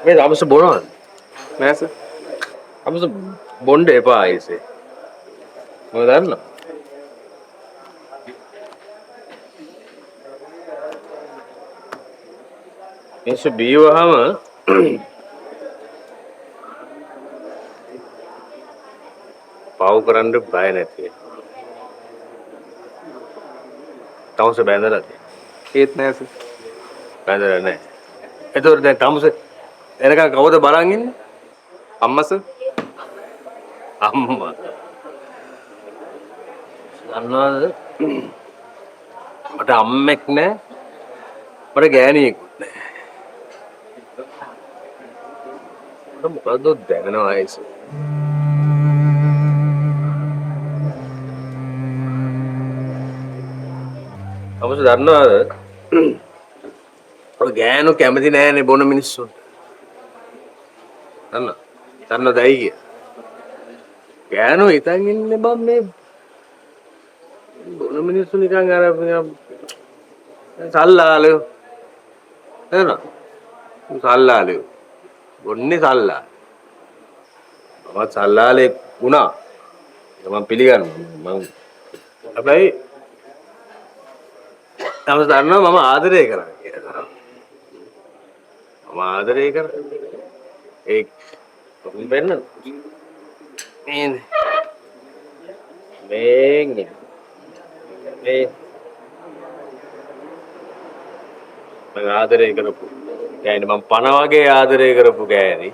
මේ අපස බොනවද? නෑ සර්. අපස බොණ්ඩ එපා ආයිසේ. මොකද දන්නව? මිනිස්සු බීවහම පව් කරන්න බය නැති. තවුස බැඳලා තියෙනවා. ඒත් නෑ සර්. බැඳලා නැහැ. එතකොට දැන් තමුස එනකන් කවුද බලන් ඉන්නේ? අම්මා සර්. අම්මා. අන්නවද? මට අම්මෙක් නැහැ. මට ගෑණියෙකුත් නැහැ. මට මොකද්ද දැනෙනවා ඒස. තමුස දන්නවද? ඔය ගෑනු කැමති නැහැනේ බොන මිනිස්සුන්ට. දන්නවද ඇයි කිය? ගෑනු හිතන් ඉන්නේ බම් මේ බොන මිනිස්සු නිකන් අර සල්ලාලයෝ. නේද? සල්ලාලයෝ. බොන්නේ සල්ලා. මම සල්ලාලේ වුණා. මම පිළිගන්නවා. මම හැබැයි තවස් දන්නවා මම ආදරය කරා කියලා. මම ආදරය කරා. ඒ කොහොම වෙන්නද? මේ මම ආදරය කරපු ගෑණි මම පණ වගේ ආදරය කරපු ගෑණි.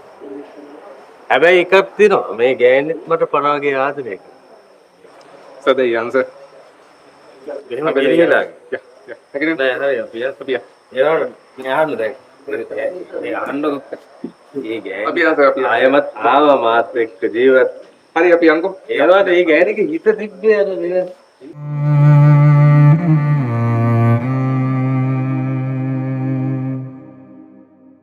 හැබැයි එකක් තියෙනවා මේ ගෑණිත් මට පණ වගේ ආදරය කරා. Sir the answer. එහෙම පිළිගලා. නෑ හරි අපි ඒනවද මේ අහන්න දැන්. මේ අහන්නකො. මේ ගෑණි අපි ආසර් ආයමත් ආවා මාත් එක්ක ජීවත්. හරි අපි යන්කෝ. ඒනවද මේ ගෑණිගේ හිත තිබ්බේ අර